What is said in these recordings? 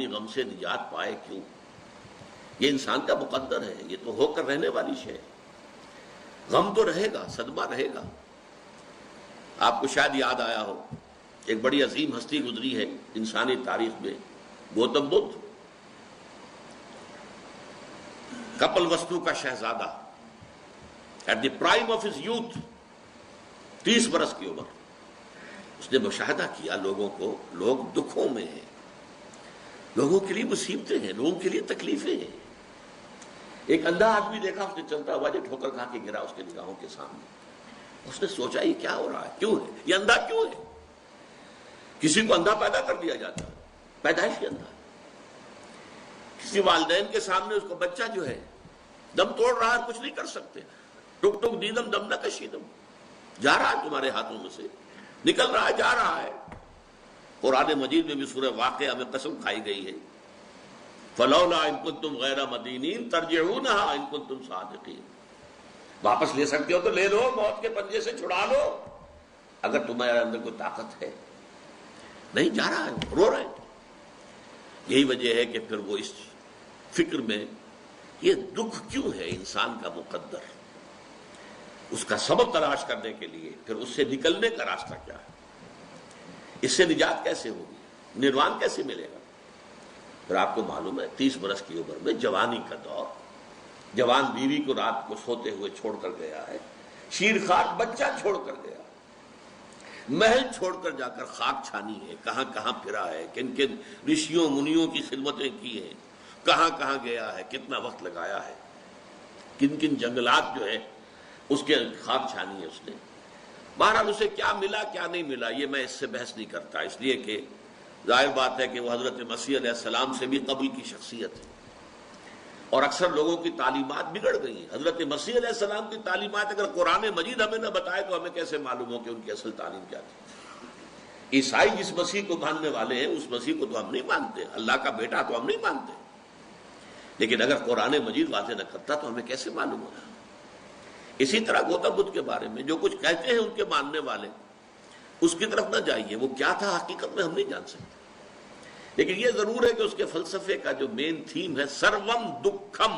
غم سے نجات پائے کیوں؟ یہ انسان کا مقدر ہے، یہ تو ہو کر رہنے والی شے ہے۔ غم تو رہے گا، صدمہ رہے گا۔ آپ کو شاید یاد آیا ہو، ایک بڑی عظیم ہستی گزری ہے انسانی تاریخ میں، گوتم بدھ، کپل وستو کا شہزادہ، at the prime of his youth, 30 برس کی عمر۔ اس نے مشاہدہ کیا لوگوں کو، لوگ دکھوں میں ہیں، لوگوں کے لیے مصیبتیں ہیں، لوگوں کے لیے تکلیفیں ہیں۔ ایک اندھا آدمی دیکھا، اس نے چلتا ہوا جو ٹھوکر کھا کے گرا اس کے نگاہوں کے سامنے۔ اس نے سوچا یہ کیا ہو رہا ہے، کیوں ہے یہ اندھا، کیوں ہے؟ کسی کو اندھا پیدا کر دیا جاتا ہے، پیدائشی اندھا۔ کسی والدین کے سامنے اس کو بچہ جو ہے دم توڑ رہا ہے، کچھ نہیں کر سکتے، ٹک ٹک دیدم دم نہ کشیدم، جا رہا ہے تمہارے ہاتھوں میں سے، نکل رہا ہے، جا رہا ہے۔ قرآن مجید میں بھی سورہ واقعہ میں قسم کھائی گئی ہے، فَلَوْلَا إِن كُنتُمْ غَيْرَ مَدِينِينَ تَرْجِعُونَهَا إِن كُنتُمْ صَادِقِينَ۔ واپس لے سکتے ہو تو لے لو، موت کے پنجے سے چھڑا لو، اگر تمہارے اندر کوئی طاقت ہے۔ نہیں، جا رہا ہے، رو رہے ہیں۔ یہی وجہ ہے کہ پھر وہ اس فکر میں، یہ دکھ کیوں ہے انسان کا مقدر، اس کا سبب تلاش کرنے کے لیے پھر اس سے نکلنے کا راستہ کیا ہے، اس سے نجات کیسے ہوگی، نروان کیسے ملے گا۔ پھر آپ کو معلوم ہے 30 برس کی عمر میں جوانی کا دور، جوان بیوی کو رات کو سوتے ہوئے چھوڑ کر گیا ہے، شیرخوار بچہ چھوڑ کر گیا، محل چھوڑ کر جا کر خاک چھانی ہے، کہاں کہاں پھرا ہے، کن کن رشیوں منیوں کی خدمتیں کی ہیں، کہاں کہاں گیا ہے، کتنا وقت لگایا ہے، کن کن جنگلات جو ہے اس کے خاک چھانی ہے اس نے۔ بہرحال اسے کیا ملا کیا نہیں ملا یہ میں اس سے بحث نہیں کرتا، اس لیے کہ ظاہر بات ہے کہ وہ حضرت مسیح علیہ السلام سے بھی قبل کی شخصیت ہے، اور اکثر لوگوں کی تعلیمات بگڑ گئی ہیں۔ حضرت مسیح علیہ السلام کی تعلیمات اگر قرآن مجید ہمیں نہ بتائے تو ہمیں کیسے معلوم ہو کہ ان کی اصل تعلیم کیا تھی؟ عیسائی جس مسیح کو ماننے والے ہیں اس مسیح کو تو ہم نہیں مانتے، اللہ کا بیٹا تو ہم نہیں مانتے، لیکن اگر قرآن مجید واضح نہ کرتا تو ہمیں کیسے معلوم ہوتا؟ اسی طرح گوتم بدھ کے بارے میں جو کچھ کہتے ہیں ان کے ماننے والے، اس کی طرف نہ جائیے، وہ کیا تھا حقیقت میں ہم نہیں جان سکتے، لیکن یہ ضرور ہے کہ اس کے فلسفے کا جو مین تھیم ہے، سروم دکھم،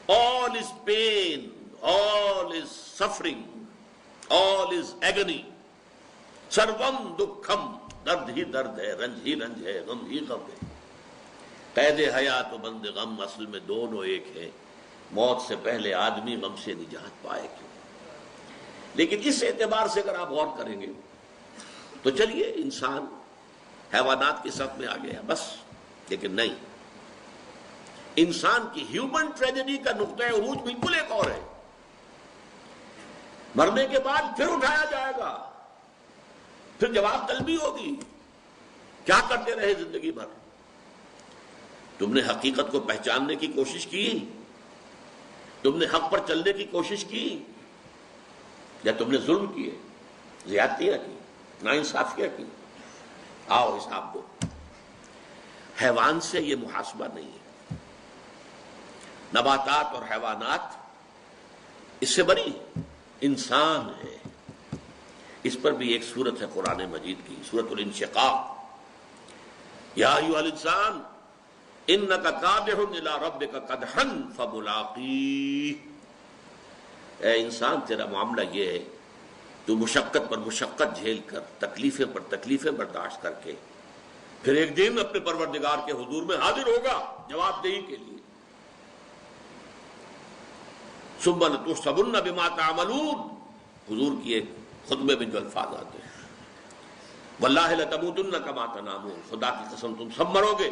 all is pain, all is suffering, all is agony, سروم دکھم، درد ہی درد ہے، رنج ہی رنج ہے، غم ہی غم ہے۔ قید حیات و بند غم، اصل میں دونوں ایک ہے، موت سے پہلے آدمی غم سے نجات پائے کیوں؟ لیکن اس اعتبار سے اگر آپ غور کریں گے تو چلیے انسان حیوانات کی صف میں آ گیا بس، لیکن نہیں، انسان کی ہیومن ٹریجڈی کا نقطہ عروج بالکل ایک اور ہے۔ مرنے کے بعد پھر اٹھایا جائے گا، پھر جواب طلبی ہوگی، کیا کرتے رہے زندگی بھر؟ تم نے حقیقت کو پہچاننے کی کوشش کی، تم نے حق پر چلنے کی کوشش کی، یا تم نے ظلم کیے، زیادتیاں کی، ناانصافیاں کی؟ آؤ حساب دو۔ حیوان سے یہ محاسبہ نہیں ہے، نباتات اور حیوانات اس سے بری، انسان ہے۔ اس پر بھی ایک سورت ہے قرآن مجید کی، سورۃ الانشقاق، یا ایھا الانسان انک کادح الی ربک کدحا فملاقیہ۔ اے انسان تیرا معاملہ یہ ہے، تو مشقت پر مشقت جھیل کر، تکلیفیں پر تکلیفیں برداشت کر کے پھر ایک دن اپنے پروردگار کے حضور میں حاضر ہوگا جواب دہی کے لیے۔ ثم لتحسبن بما تعملون، حضور کی ایک خطبے میں جو الفاظ آتے ہیں، واللہ لتموتن کما تنامون، خدا کی قسم تم سب مرو گے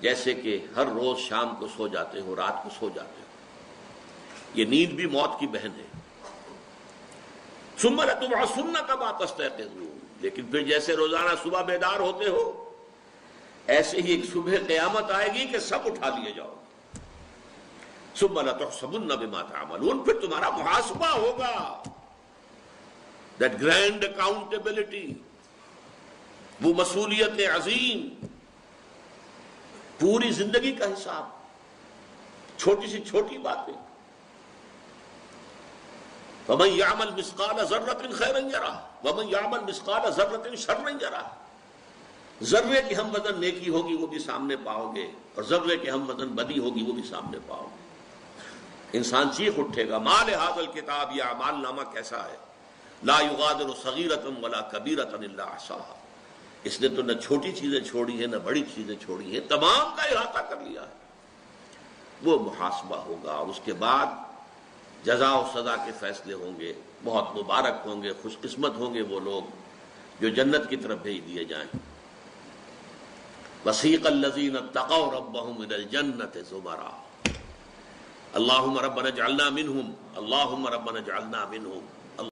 جیسے کہ ہر روز شام کو سو جاتے ہو، رات کو سو جاتے ہو۔ یہ نیند بھی موت کی بہن ہے۔ ثم لتبعثن کما تستيقظون، لیکن پھر جیسے روزانہ صبح بیدار ہوتے ہو ایسے ہی ایک صبح قیامت آئے گی کہ سب اٹھا لیے جاؤ۔ ثم لتحسبن بما تعملون، پھر تمہارا محاسبہ ہوگا، that grand accountability، وہ مسئولیت عظیم، پوری زندگی کا حساب، چھوٹی سی چھوٹی باتیں۔ وَمَنْ يَعْمَلْ مِثْقَالَ ذَرَّةٍ خَيْرًا يَرَهُ وَمَنْ يَعْمَلْ مِثْقَالَ ذَرَّةٍ شَرًّا يَرَهُ۔ ذرے کی ہم وزن نیکی ہوگی وہ بھی سامنے پاؤ گے، اور ذرے کی ہم وزن بدی ہوگی وہ بھی سامنے پاؤ گے۔ انسان چیخ اٹھے گا ما لہذا الکتاب، یہ اعمال نامہ کیسا ہے، لا یغادر صغیرۃ ولا کبیرۃ الا احصاها، اس نے تو نہ چھوٹی چیزیں چھوڑی ہیں نہ بڑی چیزیں چھوڑی ہیں، تمام کا احاطہ کر لیا ہے۔ وہ محاسبہ ہوگا، اس کے بعد جزا و سزا کے فیصلے ہوں گے، بہت مبارک ہوں گے، خوش قسمت ہوں گے وہ لوگ جو جنت کی طرف بھیج دیے جائیں۔ وسیق الذین اتقوا ربهم الى الجنۃ زمرا، اللهم ربنا اجعلنا منهم، اللهم ربنا اجعلنا منهم۔